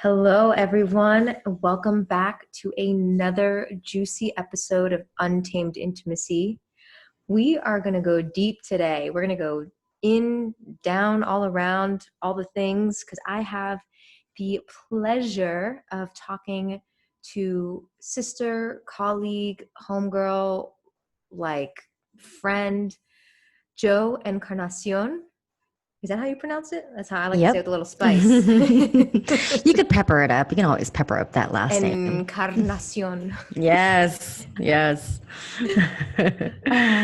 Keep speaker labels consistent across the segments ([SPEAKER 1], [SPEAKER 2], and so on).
[SPEAKER 1] Hello, everyone. Welcome back to another juicy episode of Untamed Intimacy. We are going to go deep today. We're going to go in, down, all around, all the things, because I have the pleasure of talking to sister, colleague, homegirl, like friend, Jo Encarnacion. Is that how you pronounce it? That's how I like to say it
[SPEAKER 2] Yep.
[SPEAKER 1] with a little spice.
[SPEAKER 2] You could pepper it up. You can always pepper up that last name.
[SPEAKER 1] Encarnacion.
[SPEAKER 2] Yes. Yes.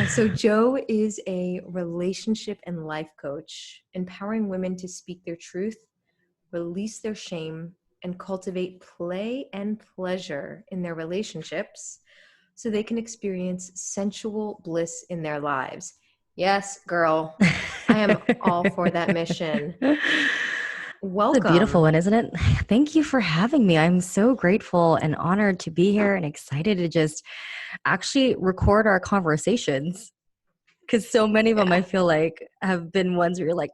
[SPEAKER 1] So Jo is a relationship and life coach, empowering women to speak their truth, release their shame, and cultivate play and pleasure in their relationships so they can experience sensual bliss in their lives. Yes, girl, I am all for that mission.
[SPEAKER 2] It's a beautiful
[SPEAKER 1] Welcome.
[SPEAKER 2] one, isn't it? Thank you for having me. I'm so grateful and honored to be here and excited to just actually record our conversations. Because so many of them I
[SPEAKER 1] Yeah.
[SPEAKER 2] feel like have been ones where you're like,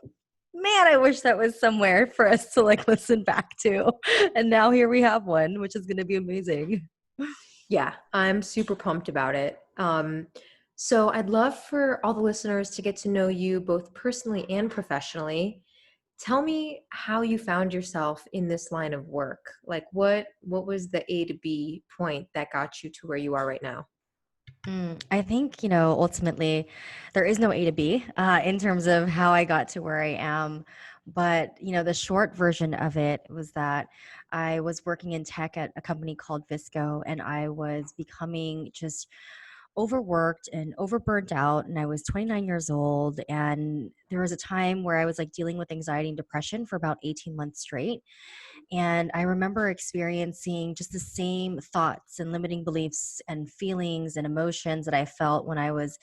[SPEAKER 2] man, I wish that was somewhere for us to like listen back to. And now here we have one, which is going to be amazing.
[SPEAKER 1] Yeah, I'm super pumped about it. So I'd love for all the listeners to get to know you both personally and professionally. Tell me how you found yourself in this line of work. Like what was the A to B point that got you to where you are right now?
[SPEAKER 2] I think, ultimately there is no A to B in terms of how I got to where I am. But, the short version of it was that I was working in tech at a company called Visco, and I was becoming just overworked and overburnt out. And I was 29 years old. And there was a time where I was like dealing with anxiety and depression for about 18 months straight. And I remember experiencing just the same thoughts and limiting beliefs and feelings and emotions that I felt when I was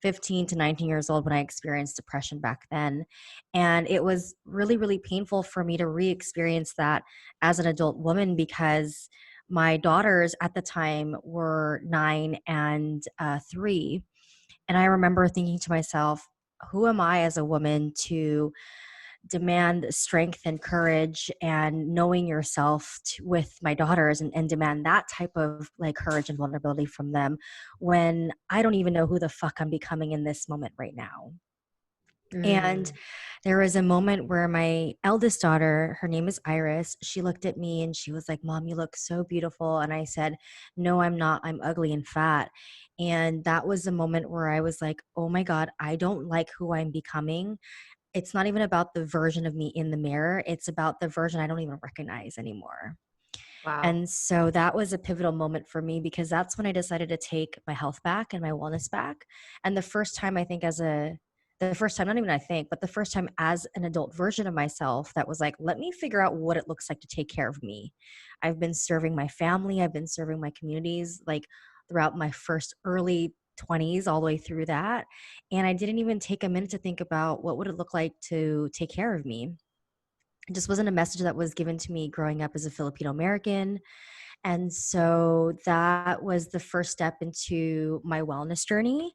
[SPEAKER 2] 15 to 19 years old when I experienced depression back then. And it was really, really painful for me to re experience that as an adult woman because my daughters at the time were 9 and 3. And I remember thinking to myself, who am I as a woman to demand strength and courage and knowing yourself with my daughters and demand that type of like courage and vulnerability from them when I don't even know who the fuck I'm becoming in this moment right now. And
[SPEAKER 1] Mm,
[SPEAKER 2] there was a moment where my eldest daughter, her name is Iris, she looked at me and she was like, Mom, you look so beautiful. And I said, No, I'm not. I'm ugly and fat. And that was the moment where I was like, oh my God, I don't like who I'm becoming. It's not even about the version of me in the mirror. It's about the version I don't even recognize anymore.
[SPEAKER 1] wow.
[SPEAKER 2] And so that was a pivotal moment for me because that's when I decided to take my health back and my wellness back. And the first time I think the first time, not even I think, but the first time as an adult version of myself that was like, let me figure out what it looks like to take care of me. I've been serving my family, I've been serving my communities like throughout my first early 20s all the way through that. And I didn't even take a minute to think about what would it look like to take care of me. It just wasn't a message that was given to me growing up as a Filipino American. And so that was the first step into my wellness journey.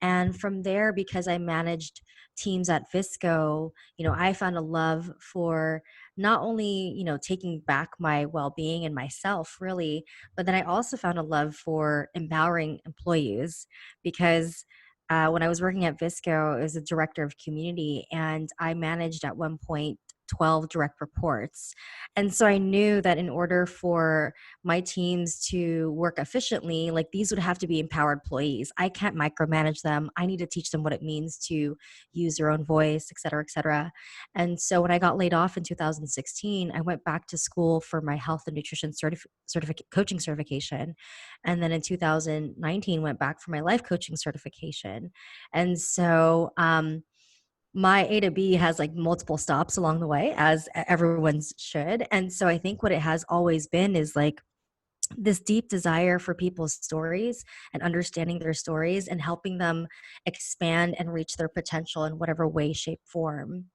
[SPEAKER 2] And from there, because I managed teams at Visco, I found a love for not only, taking back my well being and myself, really, but then I also found a love for empowering employees because. When I was working at Visco, I was a director of community, and I managed at one point 12 direct reports. And so I knew that in order for my teams to work efficiently, like these would have to be empowered employees. I can't micromanage them. I need to teach them what it means to use their own voice, et cetera, et cetera. And so when I got laid off in 2016, I went back to school for my health and nutrition coaching certification. And then in 2019, went back for my life coaching certification. And so, my A to B has like multiple stops along the way, as everyone's should. And so I think what it has always been is like this deep desire for people's stories and understanding their stories and helping them expand and reach their potential in whatever way, shape, form.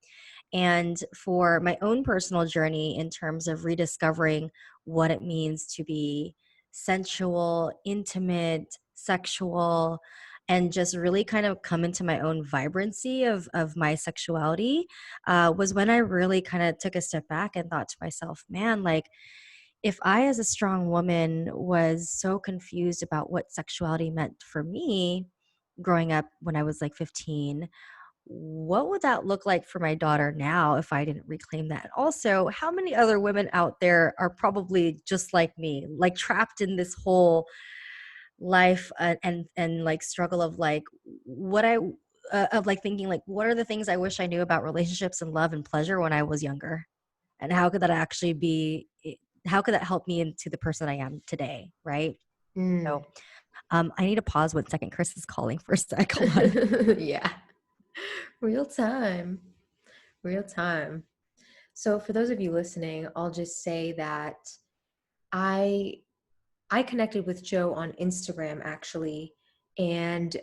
[SPEAKER 2] And for my own personal journey in terms of rediscovering what it means to be sensual, intimate, sexual, and just really kind of come into my own vibrancy of my sexuality, was when I really kind of took a step back and thought to myself, man, like, if I, as a strong woman, was so confused about what sexuality meant for me growing up when I was like 15, what would that look like for my daughter now if I didn't reclaim that? Also, how many other women out there are probably just like me, like trapped in this whole life, and like struggle of like what I of like thinking like, what are the things I wish I knew about relationships and love and pleasure when I was younger, and how could that actually be? How could that help me into the person I am today? Right.
[SPEAKER 1] Mm.
[SPEAKER 2] So, I need to pause 1 second. Chris is calling for a sec. Hold on.
[SPEAKER 1] Yeah. Real time. Real time. So for those of you listening, I'll just say that I I connected with Jo on Instagram actually, and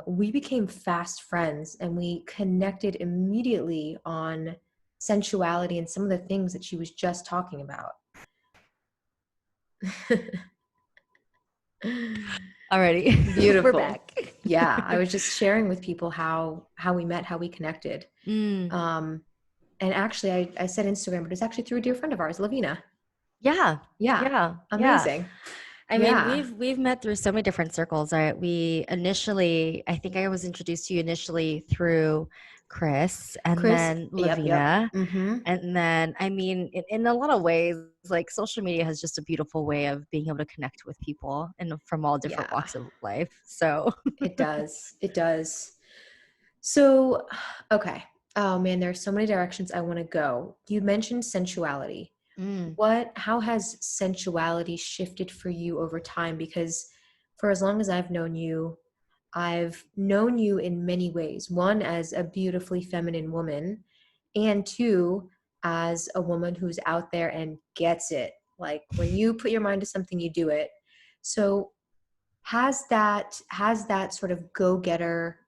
[SPEAKER 1] we became fast friends, and we connected immediately on sensuality and some of the things that she was just talking about.
[SPEAKER 2] Alrighty, we're
[SPEAKER 1] Beautiful.
[SPEAKER 2] back.
[SPEAKER 1] Yeah, I was just sharing with people how we met, how we connected.
[SPEAKER 2] Mm,
[SPEAKER 1] Um, and actually, I said Instagram, but it's actually through a dear friend of ours, Lavina.
[SPEAKER 2] yeah,
[SPEAKER 1] Yeah,
[SPEAKER 2] yeah, yeah.
[SPEAKER 1] amazing.
[SPEAKER 2] I mean,
[SPEAKER 1] Yeah.
[SPEAKER 2] we've met through so many different circles. We initially, I think I was introduced to you initially through Chris, and
[SPEAKER 1] Chris,
[SPEAKER 2] then
[SPEAKER 1] yep.
[SPEAKER 2] Lavina,
[SPEAKER 1] Mm-hmm.
[SPEAKER 2] and then I mean, in a lot of ways, like social media has just a beautiful way of being able to connect with people and from all different
[SPEAKER 1] Yeah,
[SPEAKER 2] walks of life. So,
[SPEAKER 1] it does. It does. So, okay. Oh man, there are so many directions I want to go. You mentioned sensuality.
[SPEAKER 2] mm,
[SPEAKER 1] How has sensuality shifted for you over time? Because for as long as I've known you in many ways. One, as a beautifully feminine woman, and two, as a woman who's out there and gets it. Like when you put your mind to something, you do it. So has that sort of go-getter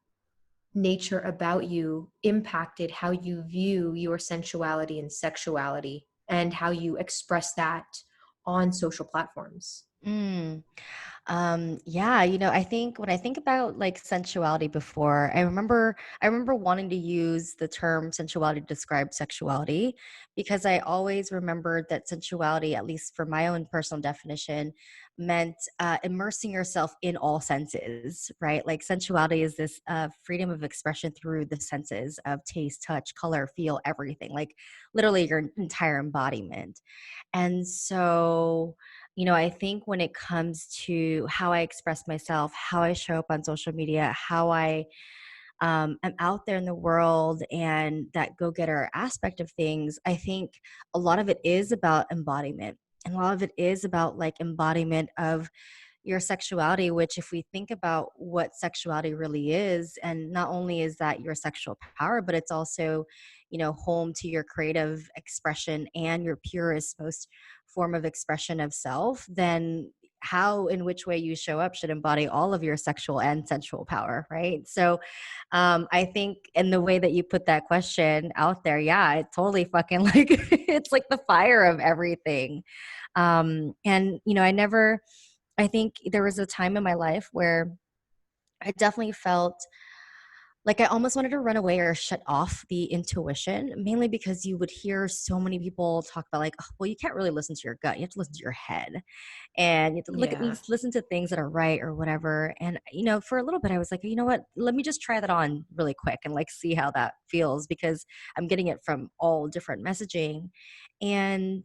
[SPEAKER 1] nature about you impacted how you view your sensuality and sexuality and how you express that on social platforms?
[SPEAKER 2] mm. Yeah, I think when I think about like sensuality before, I remember wanting to use the term sensuality to describe sexuality, because I always remembered that sensuality, at least for my own personal definition, meant immersing yourself in all senses, right? Like sensuality is this freedom of expression through the senses of taste, touch, color, feel, everything, like literally your entire embodiment. And so, I think when it comes to how I express myself, how I show up on social media, how I am out there in the world, and that go getter aspect of things, I think a lot of it is about embodiment. And a lot of it is about like embodiment of your sexuality, which, if we think about what sexuality really is, and not only is that your sexual power, but it's also, home to your creative expression and your purest, most form of expression of self, then how, in which way you show up should embody all of your sexual and sensual power, right? So, I think in the way that you put that question out there, yeah, it totally fucking like it's like the fire of everything. And I think there was a time in my life where I definitely felt like I almost wanted to run away or shut off the intuition, mainly because you would hear so many people talk about like, oh, well, you can't really listen to your gut. You have to listen to your head, and you have to look at
[SPEAKER 1] Yeah.
[SPEAKER 2] these, listen to things that are right or whatever. And for a little bit, I was like, you know what? Let me just try that on really quick and like see how that feels, because I'm getting it from all different messaging, and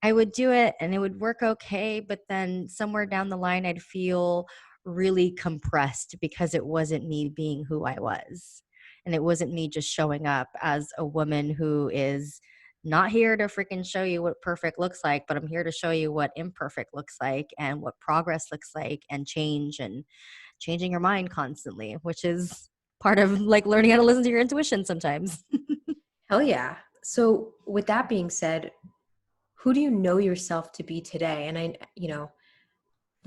[SPEAKER 2] I would do it and it would work okay, but then somewhere down the line, I'd feel really compressed because it wasn't me being who I was. And it wasn't me just showing up as a woman who is not here to freaking show you what perfect looks like, but I'm here to show you what imperfect looks like and what progress looks like, and change and changing your mind constantly, which is part of like learning how to listen to your intuition sometimes.
[SPEAKER 1] Hell yeah. So with that being said, who do you know yourself to be today? And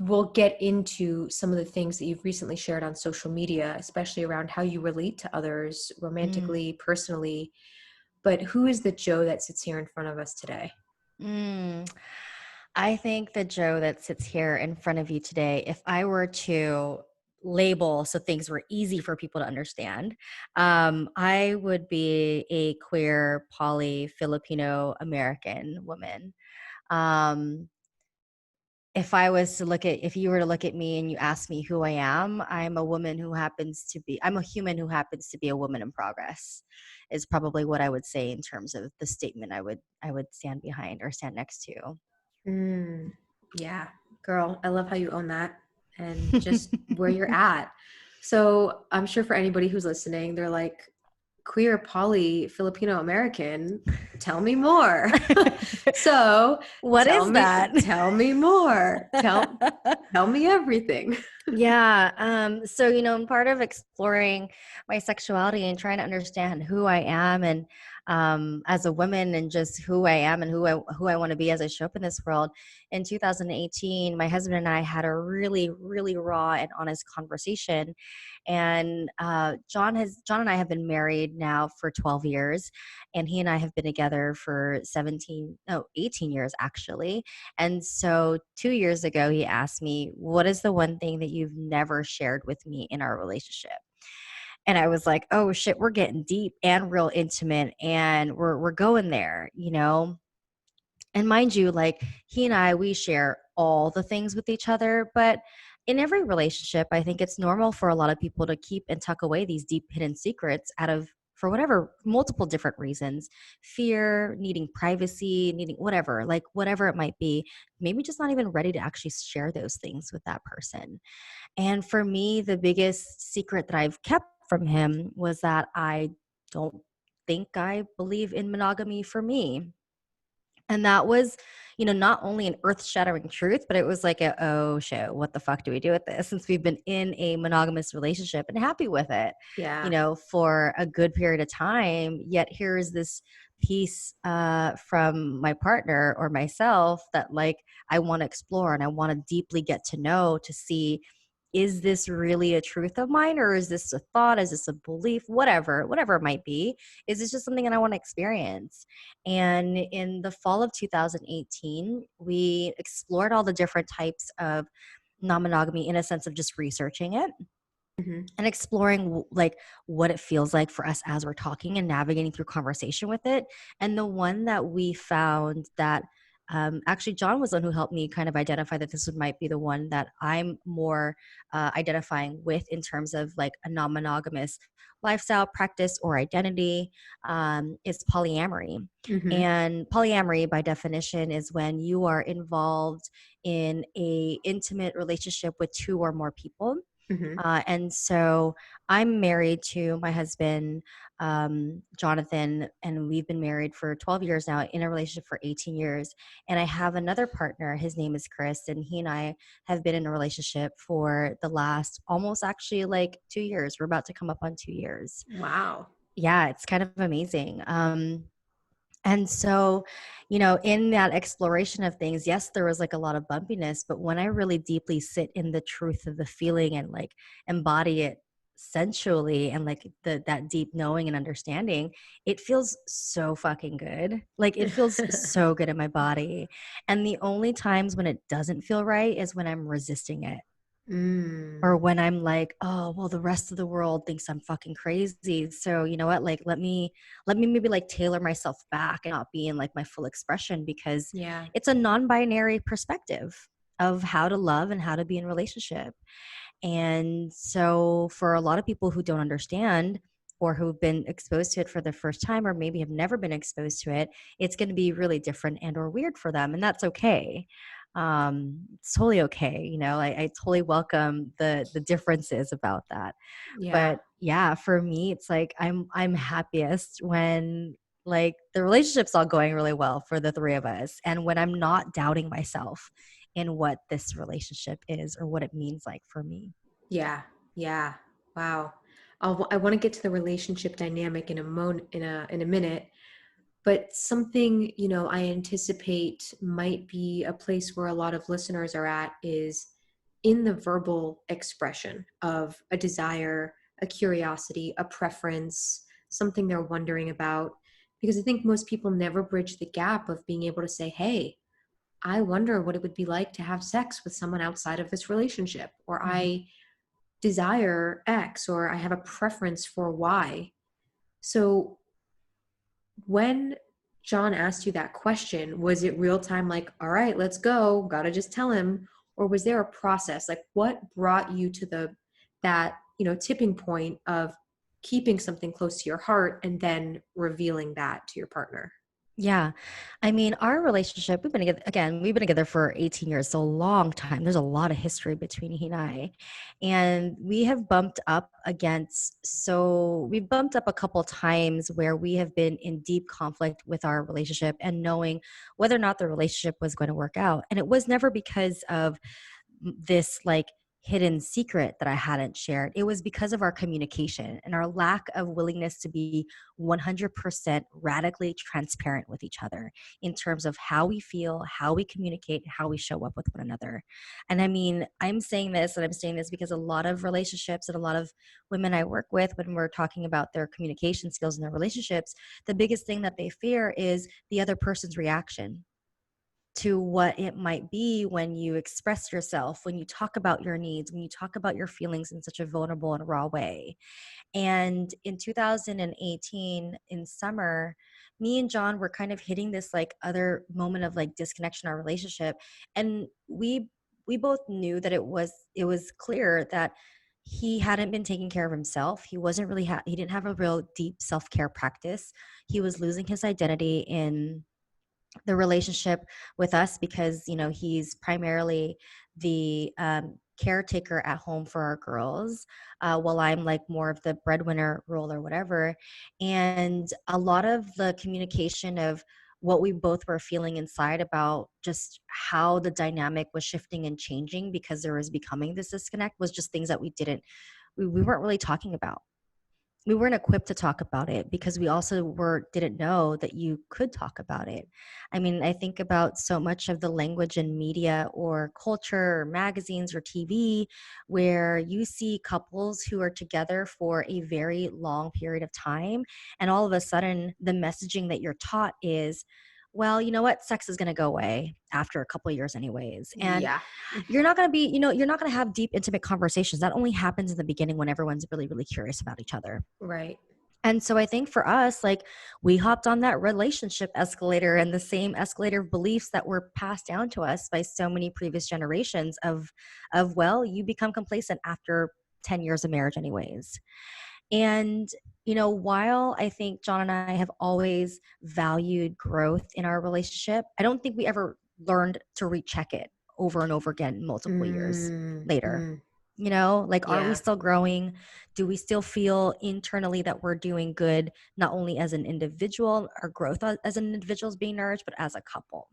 [SPEAKER 1] we'll get into some of the things that you've recently shared on social media, especially around how you relate to others
[SPEAKER 2] Mm,
[SPEAKER 1] romantically, personally. But who is the Jo that sits here in front of us today?
[SPEAKER 2] mm. I think the Jo that sits here in front of you today, if I were to label so things were easy for people to understand, I would be a queer, poly, Filipino American woman. Um, if you were to look at me and you ask me who I am, I'm a human who happens to be a woman in progress, is probably what I would say in terms of the statement I would stand behind or stand next to.
[SPEAKER 1] Mm, yeah, girl, I love how you own that and just where you're at. So I'm sure for anybody who's listening, they're like, queer, poly, Filipino American, tell me more. So
[SPEAKER 2] What is that?
[SPEAKER 1] tell me more. Tell me everything.
[SPEAKER 2] Yeah. So, part of exploring my sexuality and trying to understand who I am and as a woman and just who I am and who I want to be as I show up in this world. In 2018, my husband and I had a really, really raw and honest conversation. And John and I have been married now for 12 years, and he and I have been together for 18 years actually. And so 2 years ago, he asked me, "What is the one thing that you've never shared with me in our relationship?" And I was like, "Oh shit, we're getting deep and real intimate, and we're going there." And mind you, like he and we share all the things with each other, but in every relationship, I think it's normal for a lot of people to keep and tuck away these deep hidden secrets for whatever, multiple different reasons: fear, needing privacy, needing whatever, like whatever it might be, maybe just not even ready to actually share those things with that person. And for me, the biggest secret that I've kept from him was that I don't think I believe in monogamy for me. And that was, not only an earth-shattering truth, but it was like oh shit, what the fuck do we do with this? Since we've been in a monogamous relationship and happy with it,
[SPEAKER 1] Yeah.
[SPEAKER 2] for a good period of time, yet here's this piece from my partner or myself that like I want to explore and I want to deeply get to know to see, is this really a truth of mine, or is this a thought, is this a belief, whatever it might be, is this just something that I want to experience? And in the fall of 2018, we explored all the different types of non-monogamy in a sense of just researching it
[SPEAKER 1] Hmm.
[SPEAKER 2] and exploring like what it feels like for us as we're talking and navigating through conversation with it. And the one that we found that actually John was the one who helped me kind of identify that might be the one that I'm more identifying with in terms of like a non-monogamous lifestyle practice or identity, is polyamory.
[SPEAKER 1] Hmm.
[SPEAKER 2] And polyamory by definition is when you are involved in a intimate relationship with two or more people.
[SPEAKER 1] Hmm.
[SPEAKER 2] And so I'm married to my husband, Jonathan, and we've been married for 12 years now, in a relationship for 18 years. And I have another partner. His name is Chris, and he and I have been in a relationship for the last almost actually like 2 years. We're about to come up on 2 years.
[SPEAKER 1] Wow.
[SPEAKER 2] Yeah, it's kind of amazing. And so, in that exploration of things, yes, there was like a lot of bumpiness, but when I really deeply sit in the truth of the feeling and like embody it sensually and like that deep knowing and understanding, it feels so fucking good. Like it feels so good in my body. And the only times when it doesn't feel right is when I'm resisting it, or
[SPEAKER 1] Mm.
[SPEAKER 2] when I'm like, oh, well, the rest of the world thinks I'm fucking crazy. So you know what? Like, let me maybe like tailor myself back and not be in like my full expression, because
[SPEAKER 1] Yeah.
[SPEAKER 2] it's a non-binary perspective of how to love and how to be in relationship. And so for a lot of people who don't understand or who've been exposed to it for the first time, or maybe have never been exposed to it, it's going to be really different and or weird for them. And that's okay. It's totally okay. I totally welcome the differences about that.
[SPEAKER 1] Yeah.
[SPEAKER 2] But yeah, for me, it's like I'm happiest when like the relationship's all going really well for the three of us, and when I'm not doubting myself in what this relationship is or what it means like for me.
[SPEAKER 1] Yeah. Yeah. Wow. I want to get to the relationship dynamic in a minute, but something, I anticipate might be a place where a lot of listeners are at is in the verbal expression of a desire, a curiosity, a preference, something they're wondering about. Because I think most people never bridge the gap of being able to say, hey, I wonder what it would be like to have sex with someone outside of this relationship, or
[SPEAKER 2] Mhm.
[SPEAKER 1] I desire X or I have a preference for Y. So when John asked you that question, was it real time, like, all right, let's go, gotta just tell him? Or was there a process? Like, what brought you to that, tipping point of keeping something close to your heart and then revealing that to your partner?
[SPEAKER 2] Yeah. I mean, our relationship, we've been together for 18 years, so a long time. There's a lot of history between he and I. And we've bumped up a couple times where we have been in deep conflict with our relationship and knowing whether or not the relationship was going to work out. And it was never because of this like hidden secret that I hadn't shared. It was because of our communication and our lack of willingness to be 100% radically transparent with each other in terms of how we feel, how we communicate, how we show up with one another. And I mean, I'm saying this because a lot of relationships and a lot of women I work with, when we're talking about their communication skills in their relationships, the biggest thing that they fear is the other person's reaction to what it might be when you express yourself, when you talk about your needs, when you talk about your feelings in such a vulnerable and raw way. And in 2018, in summer, me and John were kind of hitting this like other moment of like disconnection in our relationship. And we both knew that it was clear that he hadn't been taking care of himself. He wasn't really he didn't have a real deep self-care practice. He was losing his identity in the relationship with us because he's primarily the caretaker at home for our girls, while I'm like more of the breadwinner role or whatever. And a lot of the communication of what we both were feeling inside about just how the dynamic was shifting and changing because there was becoming this disconnect was just things that we weren't really talking about. We weren't equipped to talk about it because we also didn't know that you could talk about it. I mean, I think about so much of the language in media or culture or magazines or TV where you see couples who are together for a very long period of time, and all of a sudden the messaging that you're taught is, well, you know what, sex is going to go away after a couple of years anyways. And
[SPEAKER 1] Yeah.
[SPEAKER 2] you're not going to have deep intimate conversations. That only happens in the beginning when everyone's really really curious about each other.
[SPEAKER 1] Right.
[SPEAKER 2] And so I think for us, like, we hopped on that relationship escalator and the same escalator of beliefs that were passed down to us by so many previous generations of well, you become complacent after 10 years of marriage anyways. And while I think John and I have always valued growth in our relationship, I don't think we ever learned to recheck it over and over again multiple years
[SPEAKER 1] Mm,
[SPEAKER 2] later.
[SPEAKER 1] mm,
[SPEAKER 2] Like, are we
[SPEAKER 1] yeah.
[SPEAKER 2] still growing? Do we still feel internally that we're doing good, not only as an individual, our growth as an individual is being nourished, but as a couple?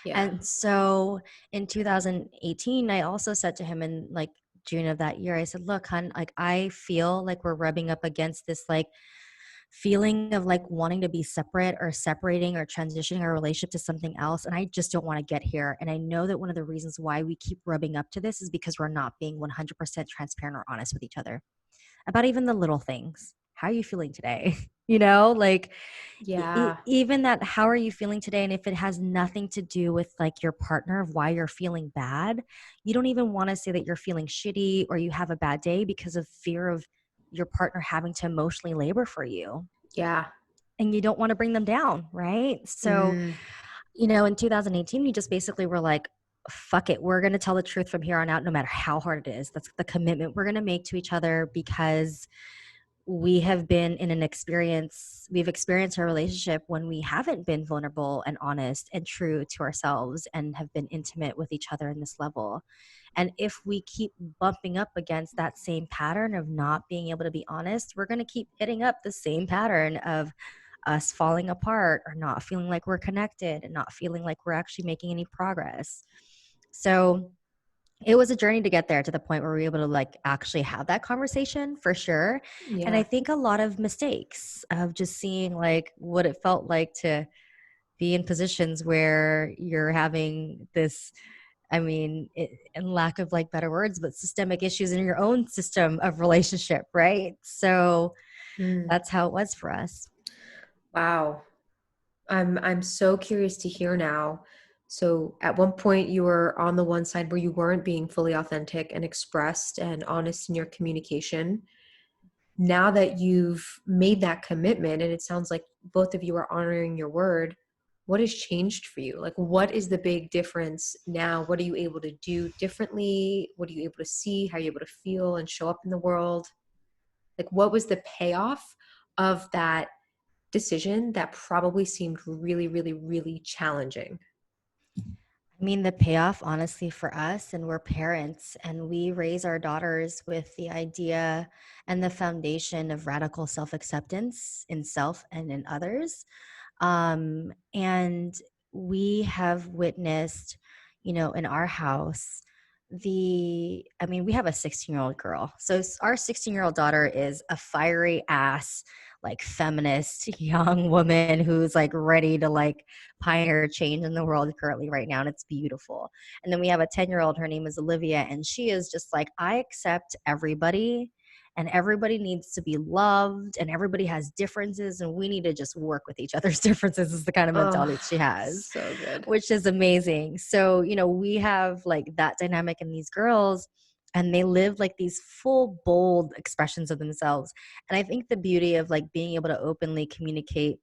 [SPEAKER 1] Yeah.
[SPEAKER 2] And so in 2018, I also said to him in like June of that year, I said, look, hon, like, I feel like we're rubbing up against this like feeling of like wanting to be separate or separating or transitioning our relationship to something else. And I just don't want to get here. And I know that one of the reasons why we keep rubbing up to this is because we're not being 100% transparent or honest with each other about even the little things. How are you feeling today? Like
[SPEAKER 1] Yeah.
[SPEAKER 2] even that, how are you feeling today? And if it has nothing to do with like your partner of why you're feeling bad, you don't even want to say that you're feeling shitty or you have a bad day because of fear of your partner having to emotionally labor for you,
[SPEAKER 1] Yeah.
[SPEAKER 2] and you don't want to bring them down, right? So,
[SPEAKER 1] Mm,
[SPEAKER 2] in 2018, we just basically were like, fuck it. We're going to tell the truth from here on out, no matter how hard it is. That's the commitment we're going to make to each other because we have been in we've experienced a relationship when we haven't been vulnerable and honest and true to ourselves and have been intimate with each other in this level. And if we keep bumping up against that same pattern of not being able to be honest, we're going to keep hitting up the same pattern of us falling apart or not feeling like we're connected and not feeling like we're actually making any progress. So it was a journey to get there to the point where we were able to like actually have that conversation for sure. And I
[SPEAKER 1] yeah.
[SPEAKER 2] think a lot of mistakes of just seeing like what it felt like to be in positions where you're having this, in lack of like better words, but systemic issues in your own system of relationship, right? So
[SPEAKER 1] Mm.
[SPEAKER 2] that's how it was for us.
[SPEAKER 1] Wow. I'm so curious to hear now. So at one point you were on the one side where you weren't being fully authentic and expressed and honest in your communication. Now that you've made that commitment, and it sounds like both of you are honoring your word, what has changed for you? Like, what is the big difference now? What are you able to do differently? What are you able to see? How are you able to feel and show up in the world? Like, what was the payoff of that decision that probably seemed really, really, really challenging?
[SPEAKER 2] I mean, the payoff, honestly, for us, and we're parents, and we raise our daughters with the idea and the foundation of radical self acceptance in self and in others. And we have witnessed, in our house, I mean, we have a 16-year-old girl. So our 16-year-old daughter is a fiery ass, like feminist young woman who's like ready to like pioneer change in the world currently right now. And it's beautiful. And then we have a 10-year-old, her name is Olivia, and she is just like, I accept everybody and everybody needs to be loved and everybody has differences and we need to just work with each other's differences is the kind of
[SPEAKER 1] Oh,
[SPEAKER 2] mentality she has,
[SPEAKER 1] so good.
[SPEAKER 2] which is amazing. So, we have like that dynamic in these girls and they live like these full bold expressions of themselves. And I think the beauty of like being able to openly communicate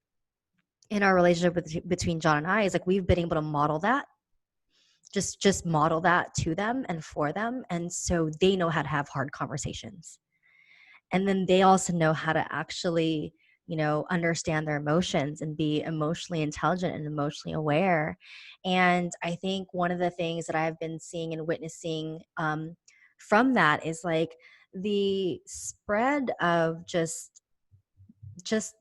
[SPEAKER 2] in our relationship between John and I is like we've been able to model that, just model that to them and for them, and so they know how to have hard conversations. And then they also know how to actually understand their emotions and be emotionally intelligent and emotionally aware. And I think one of the things that I've been seeing and witnessing from that is like the spread of just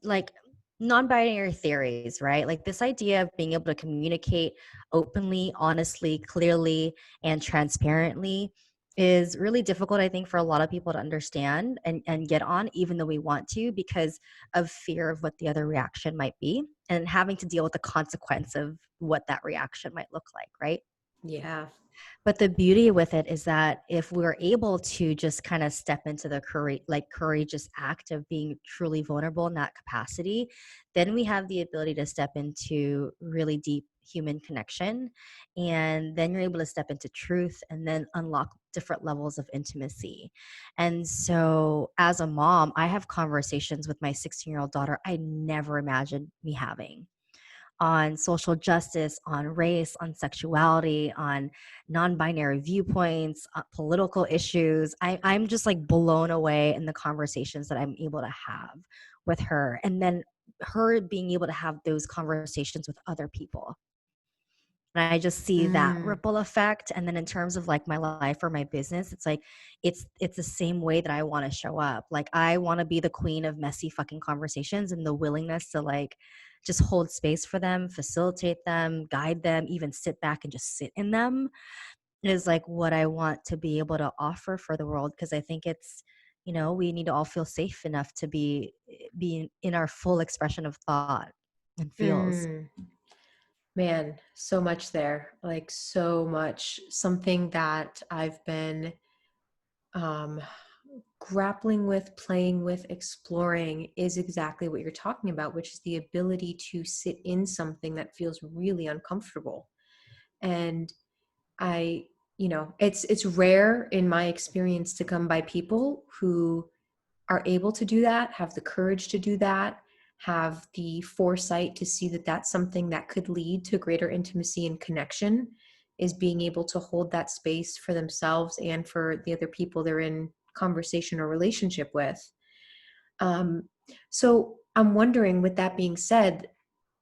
[SPEAKER 2] like non-binary theories, right? Like this idea of being able to communicate openly, honestly, clearly, and transparently is really difficult, I think, for a lot of people to understand and get on, even though we want to, because of fear of what the other reaction might be and having to deal with the consequence of what that reaction might look like, right?
[SPEAKER 1] Yeah.
[SPEAKER 2] But the beauty with it is that if we're able to just kind of step into the courageous act of being truly vulnerable in that capacity, then we have the ability to step into really deep human connection. And then you're able to step into truth and then unlock different levels of intimacy. And so as a mom, I have conversations with my 16-year-old daughter I never imagined me having on social justice, on race, on sexuality, on non-binary viewpoints, political issues. I'm just like blown away in the conversations that I'm able to have with her. And then her being able to have those conversations with other people. And I just see that
[SPEAKER 1] Mm.
[SPEAKER 2] ripple effect. And then in terms of like my life or my business, it's like it's the same way that I want to show up. Like I want to be the queen of messy fucking conversations and the willingness to like just hold space for them, facilitate them, guide them, even sit back and just sit in them is like what I want to be able to offer for the world. Cause I think it's, we need to all feel safe enough to be in our full expression of thought and feels.
[SPEAKER 1] Mm. Man, so much there. Like so much. Something that I've been um, grappling with, playing with, exploring is exactly what you're talking about, which is the ability to sit in something that feels really uncomfortable. And I, it's rare in my experience to come by people who are able to do that, have the courage to do that, have the foresight to see that that's something that could lead to greater intimacy and connection, is being able to hold that space for themselves and for the other people they're in conversation or relationship with. Um, so I'm wondering, with that being said,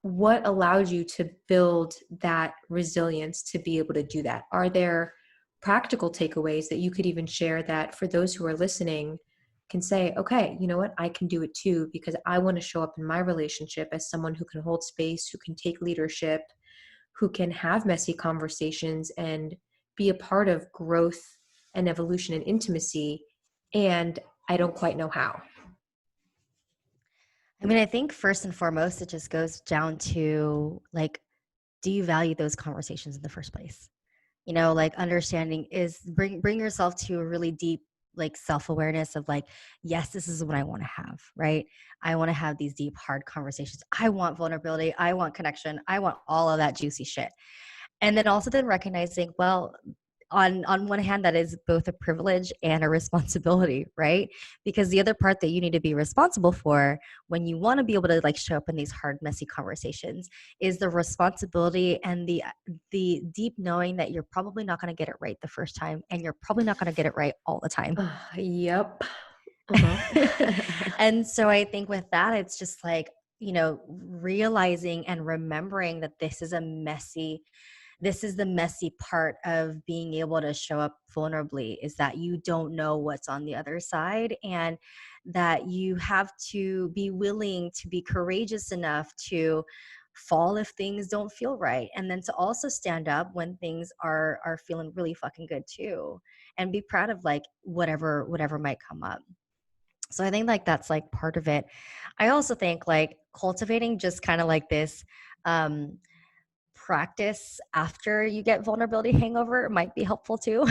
[SPEAKER 1] what allowed you to build that resilience to be able to do that? Are there practical takeaways that you could even share that for those who are listening can say, okay, you know what, I can do it too, because I want to show up in my relationship as someone who can hold space, who can take leadership, who can have messy conversations and be a part of growth and evolution and intimacy. And I don't quite know how.
[SPEAKER 2] I mean, I think first and foremost, it just goes down to like, do you value those conversations in the first place? Like understanding is bring yourself to a really deep like self-awareness of like, yes, this is what I want to have, right? I want to have these deep, hard conversations. I want vulnerability. I want connection. I want all of that juicy shit. And then also then recognizing, well, on one hand, that is both a privilege and a responsibility, right? Because the other part that you need to be responsible for when you want to be able to like show up in these hard, messy conversations is the responsibility and the deep knowing that you're probably not going to get it right the first time, and you're probably not going to get it right all the time.
[SPEAKER 1] Yep. Uh-huh.
[SPEAKER 2] And so I think with that, it's just like, realizing and remembering that this is the messy part of being able to show up vulnerably, is that you don't know what's on the other side, and that you have to be willing to be courageous enough to fall if things don't feel right, and then to also stand up when things are feeling really fucking good too, and be proud of like whatever might come up. So I think like that's like part of it. I also think like cultivating just kind of like this um practice after you get vulnerability hangover might be helpful too.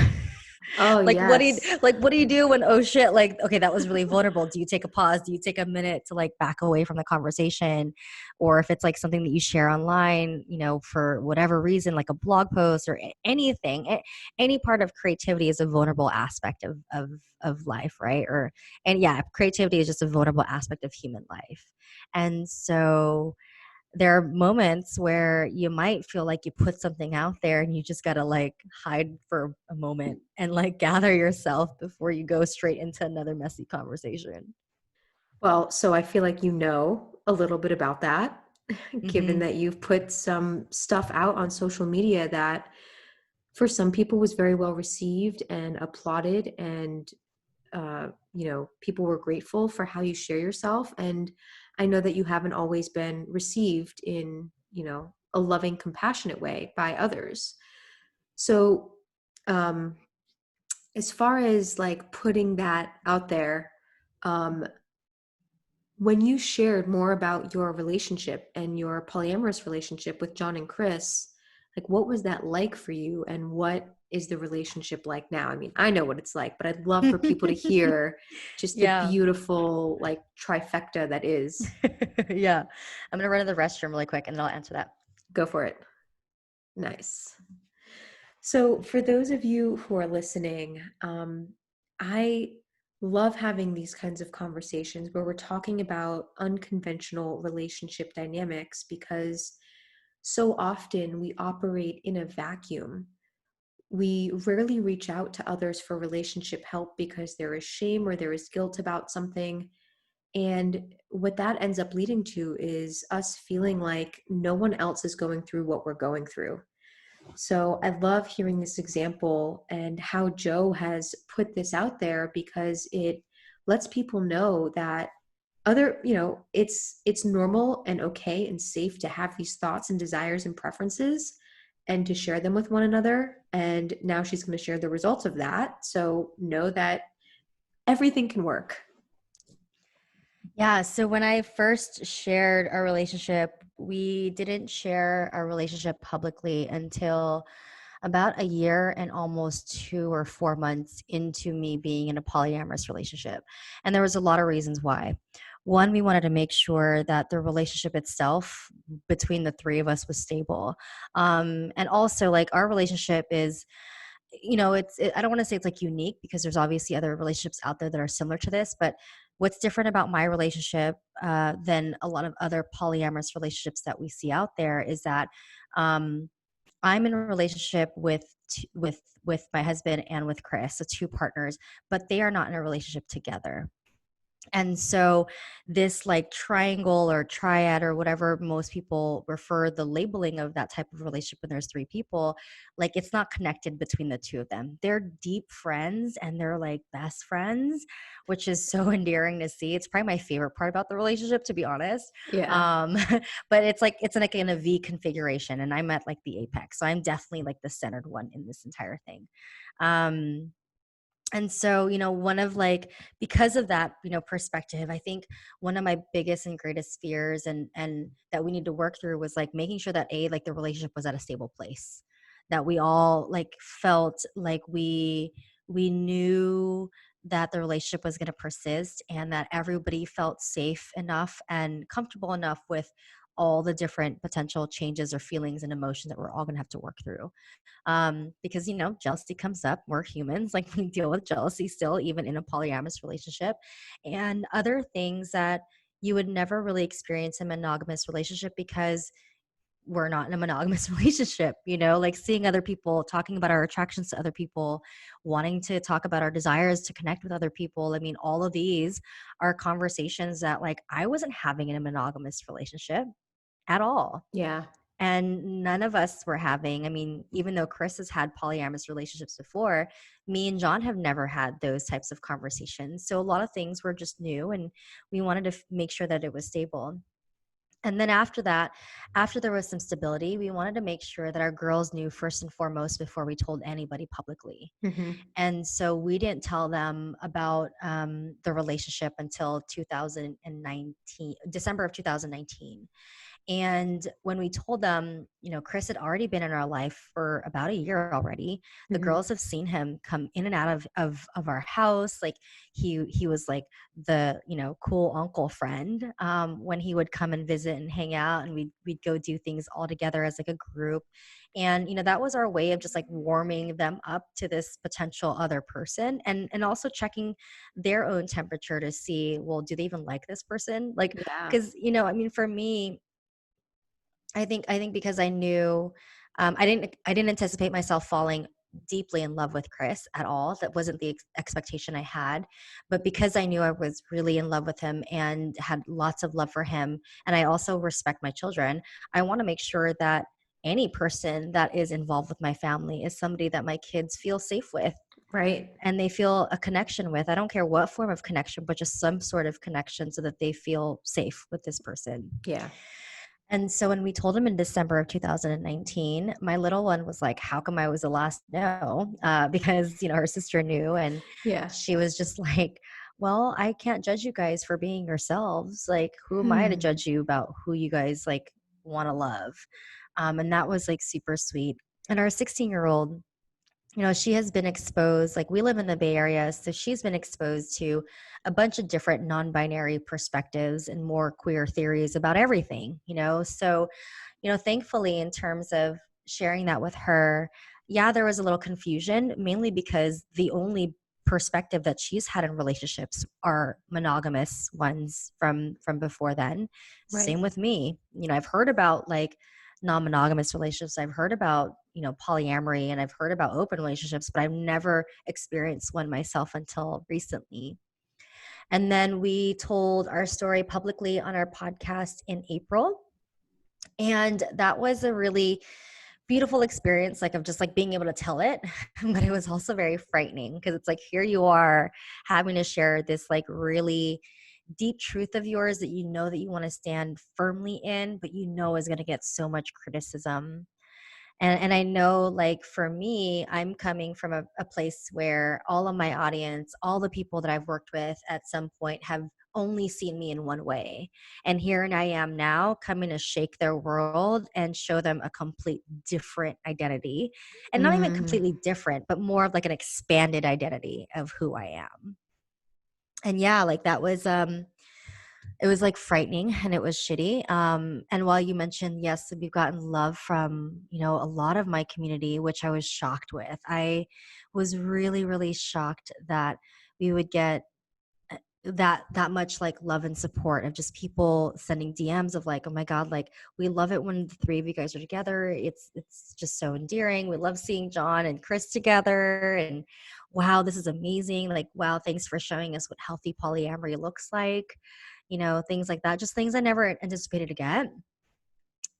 [SPEAKER 1] Oh,
[SPEAKER 2] Like
[SPEAKER 1] yes.
[SPEAKER 2] what do you do when, oh shit, like okay, that was really vulnerable? Do you take a pause? Do you take a minute to like back away from the conversation? Or if it's like something that you share online, for whatever reason, like a blog post or anything, any part of creativity is a vulnerable aspect of life, right? And yeah, creativity is just a vulnerable aspect of human life. And so there are moments where you might feel like you put something out there and you just got to like hide for a moment and like gather yourself before you go straight into another messy conversation.
[SPEAKER 1] Well, so I feel like you know a little bit about that, given
[SPEAKER 2] Hmm.
[SPEAKER 1] that you've put some stuff out on social media that for some people was very well received and applauded, and people were grateful for how you share yourself. And I know that you haven't always been received in, a loving, compassionate way by others. So, um, as far as like putting that out there, um, when you shared more about your relationship and your polyamorous relationship with John and Chris, like what was that like for you, and what is the relationship like now? I mean, I know what it's like, but I'd love for people to hear just the
[SPEAKER 2] Yeah.
[SPEAKER 1] beautiful like trifecta that is.
[SPEAKER 2] Yeah. I'm going to run to the restroom really quick and then I'll answer that.
[SPEAKER 1] Go for it. Nice. So, for those of you who are listening, I love having these kinds of conversations where we're talking about unconventional relationship dynamics, because so often we operate in a vacuum. We rarely reach out to others for relationship help because there is shame or there is guilt about something. And what that ends up leading to is us feeling like no one else is going through what we're going through. So I love hearing this example and how Jo has put this out there, because it lets people know that it's normal and okay and safe to have these thoughts and desires and preferences and to share them with one another. And now she's going to share the results of that. So know that everything can work.
[SPEAKER 2] Yeah. So when I first shared our relationship, we didn't share our relationship publicly until about a year and almost 2 or 4 months into me being in a polyamorous relationship. And there was a lot of reasons why. One, we wanted to make sure that the relationship itself between the three of us was stable. And also, like, our relationship is, I don't want to say it's like unique, because there's obviously other relationships out there that are similar to this, but what's different about my relationship than a lot of other polyamorous relationships that we see out there is that um, I'm in a relationship with my husband and with Chris, so two partners, but they are not in a relationship together. And so this like triangle or triad or whatever most people refer the labeling of that type of relationship when there's three people, like it's not connected between the two of them. They're deep friends and they're like best friends, which is so endearing to see. It's probably my favorite part about the relationship, to be honest.
[SPEAKER 1] Yeah.
[SPEAKER 2] Um, but it's like in a V configuration and I'm at like the apex. So I'm definitely like the centered one in this entire thing. Um, and so, one of like, because of that, perspective, I think one of my biggest and greatest fears and that we need to work through was like making sure that like the relationship was at a stable place, that we all like felt like we knew that the relationship was going to persist, and that everybody felt safe enough and comfortable enough with all the different potential changes or feelings and emotions that we're all going to have to work through. Because, jealousy comes up. We're humans, like we deal with jealousy still, even in a polyamorous relationship, and other things that you would never really experience in a monogamous relationship because we're not in a monogamous relationship, like seeing other people, talking about our attractions to other people, wanting to talk about our desires to connect with other people. I mean, all of these are conversations that like I wasn't having in a monogamous relationship at all.
[SPEAKER 1] Yeah.
[SPEAKER 2] And none of us were having, I mean, even though Chris has had polyamorous relationships before, me and John have never had those types of conversations. So a lot of things were just new, and we wanted to make sure that it was stable. And then after that, after there was some stability, we wanted to make sure that our girls knew first and foremost before we told anybody publicly.
[SPEAKER 1] Mm-hmm.
[SPEAKER 2] And so we didn't tell them about the relationship until 2019, December of 2019. And when we told them, Chris had already been in our life for about a year already. The
[SPEAKER 1] Mm-hmm.
[SPEAKER 2] girls have seen him come in and out of our house. Like he was like the, cool uncle friend when he would come and visit and hang out, and we'd go do things all together as like a group. And, that was our way of just like warming them up to this potential other person, and also checking their own temperature to see, well, do they even like this person? Like,
[SPEAKER 1] Yeah.
[SPEAKER 2] because, I mean, for me, I think because I knew, I didn't anticipate myself falling deeply in love with Chris at all. That wasn't the expectation I had. But because I knew I was really in love with him and had lots of love for him, and I also respect my children, I want to make sure that any person that is involved with my family is somebody that my kids feel safe with
[SPEAKER 1] Right.
[SPEAKER 2] and they feel a connection with. I don't care what form of connection, but just some sort of connection so that they feel safe with this person.
[SPEAKER 1] Yeah.
[SPEAKER 2] And so when we told him in December of 2019, my little one was like, how come I was the last to know? Because, her sister knew, and
[SPEAKER 1] Yeah.
[SPEAKER 2] she was just like, well, I can't judge you guys for being yourselves. Like, who am I to
[SPEAKER 1] Hmm.
[SPEAKER 2] judge you about who you guys like want to love? And that was like super sweet. And our 16-year-old, she has been exposed, like we live in the Bay Area, so she's been exposed to a bunch of different non-binary perspectives and more queer theories about everything, So, thankfully, in terms of sharing that with her, yeah, there was a little confusion, mainly because the only perspective that she's had in relationships are monogamous ones from before then.
[SPEAKER 1] Right.
[SPEAKER 2] Same with me. I've heard about like non-monogamous relationships. I've heard about, polyamory, and I've heard about open relationships, but I've never experienced one myself until recently. And then we told our story publicly on our podcast in April. And that was a really beautiful experience, like of just like being able to tell it. But it was also very frightening because it's like, here you are having to share this like really deep truth of yours that that you want to stand firmly in, but is going to get so much criticism. And I know, like, for me, I'm coming from a place where all of my audience, all the people that I've worked with at some point have only seen me in one way. And here and I am now coming to shake their world and show them a complete different identity. And not even
[SPEAKER 1] Mm.
[SPEAKER 2] completely different, but more of like an expanded identity of who I am. And yeah, like that was it was like frightening and it was shitty. And while you mentioned, yes, we've gotten love from, a lot of my community, which I was shocked with. I was really, really shocked that we would get that much like love and support of just people sending DMs of like, oh my God, like we love it when the three of you guys are together. It's just so endearing. We love seeing John and Chris together. And wow, this is amazing. Like, wow, thanks for showing us what healthy polyamory looks like. Things like that. Just things I never anticipated to get.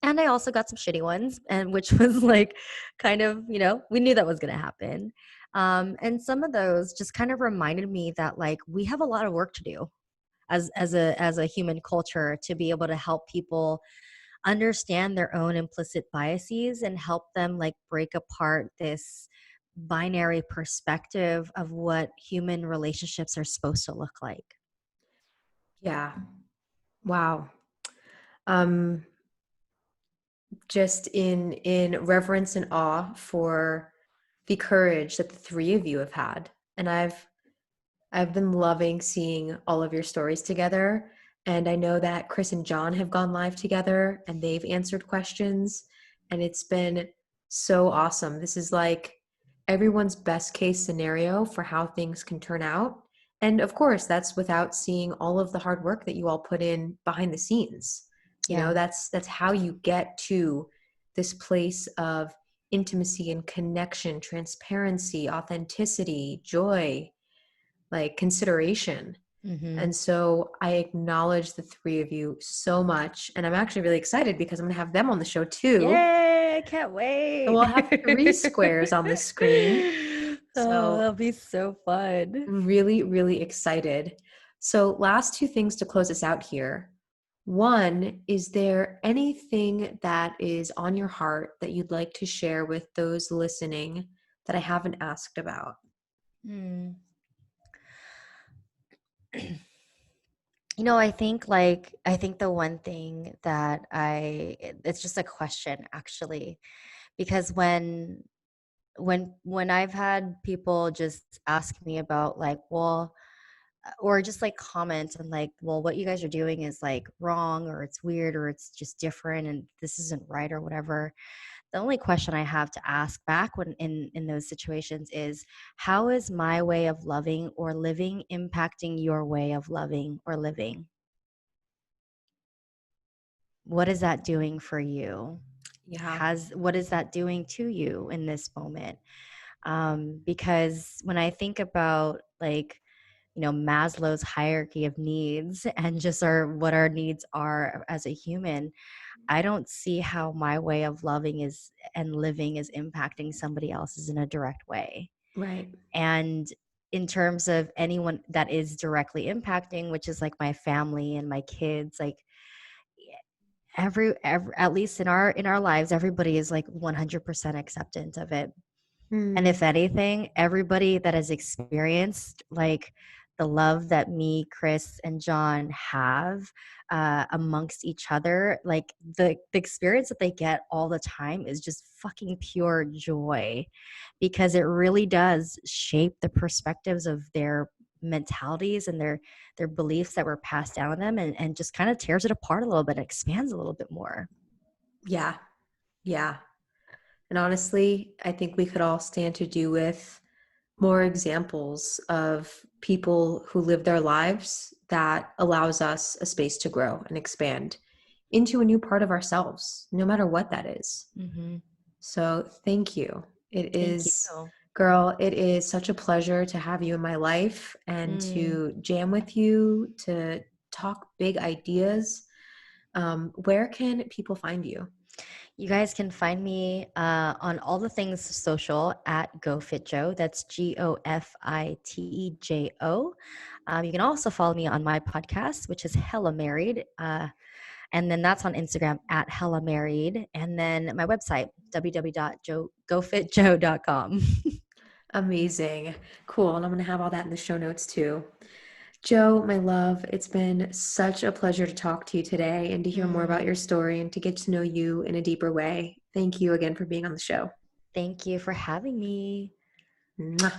[SPEAKER 2] And I also got some shitty ones, and which was like kind of, we knew that was going to happen. And some of those just kind of reminded me that like we have a lot of work to do as a human culture to be able to help people understand their own implicit biases and help them like break apart this binary perspective of what human relationships are supposed to look like.
[SPEAKER 1] Yeah. Wow. Um, just in reverence and awe for the courage that the three of you have had. And I've been loving seeing all of your stories together. And I know that Chris and John have gone live together and they've answered questions. And it's been so awesome. This is like everyone's best case scenario for how things can turn out. And of course, that's without seeing all of the hard work that you all put in behind the scenes. You
[SPEAKER 2] Yeah.
[SPEAKER 1] know, that's how you get to this place of intimacy and connection, transparency, authenticity, joy, like consideration.
[SPEAKER 2] Mm-hmm.
[SPEAKER 1] And so I acknowledge the three of you so much. And I'm actually really excited because I'm going to have them on the show too.
[SPEAKER 2] Yay, I can't
[SPEAKER 1] So
[SPEAKER 2] wait.
[SPEAKER 1] we'll have three squares on the screen.
[SPEAKER 2] Oh,
[SPEAKER 1] So
[SPEAKER 2] that'll be so fun.
[SPEAKER 1] really, really excited. So, last two things to close us out here. One, is there anything that is on your heart that you'd like to share with those listening that I haven't asked about?
[SPEAKER 2] Hmm. I think the one thing that it's just a question actually, because when I've had people just ask me about like, well, or just like comment and like, well, what you guys are doing is like wrong or it's weird or it's just different and this isn't right or whatever. The only question I have to ask back when in those situations is, how is my way of loving or living impacting your way of loving or living? What is that doing for you?
[SPEAKER 1] Yeah.
[SPEAKER 2] Has What is that doing to you in this moment? Because when I think about like, Maslow's hierarchy of needs and just what our needs are as a human, I don't see how my way of loving is and living is impacting somebody else's in a direct way.
[SPEAKER 1] Right.
[SPEAKER 2] And in terms of anyone that is directly impacting, which is like my family and my kids, like every at least in our lives, everybody is like 100% acceptant of it. And
[SPEAKER 1] Hmm.
[SPEAKER 2] if anything, everybody that has experienced like the love that me, Chris, and John have amongst each other, like the experience that they get all the time is just fucking pure joy, because it really does shape the perspectives of their mentalities and their beliefs that were passed down to them, and just kind of tears it apart a little bit, expands a little bit more.
[SPEAKER 1] Yeah. Yeah. And honestly, I think we could all stand to do with more examples of people who live their lives that allows us a space to grow and expand into a new part of ourselves, no matter what that is.
[SPEAKER 2] Mm-hmm.
[SPEAKER 1] So thank you. It
[SPEAKER 2] Thank you.
[SPEAKER 1] is, girl, it is such a pleasure to have you in my life and
[SPEAKER 2] Mm.
[SPEAKER 1] to jam with you, to talk big ideas. Where can people find you?
[SPEAKER 2] You guys can find me on all the things social at GoFitJo. That's GoFitejo. You can also follow me on my podcast, which is Hella Married. And then that's on Instagram at Hella Married. And then my website, www.gofitjo.com.
[SPEAKER 1] Amazing. Cool. And I'm going to have all that in the show notes too. Jo, my love, it's been such a pleasure to talk to you today and to hear more about your story and to get to know you in a deeper way. Thank you again for being on the show.
[SPEAKER 2] Thank you for having me.
[SPEAKER 1] Mwah.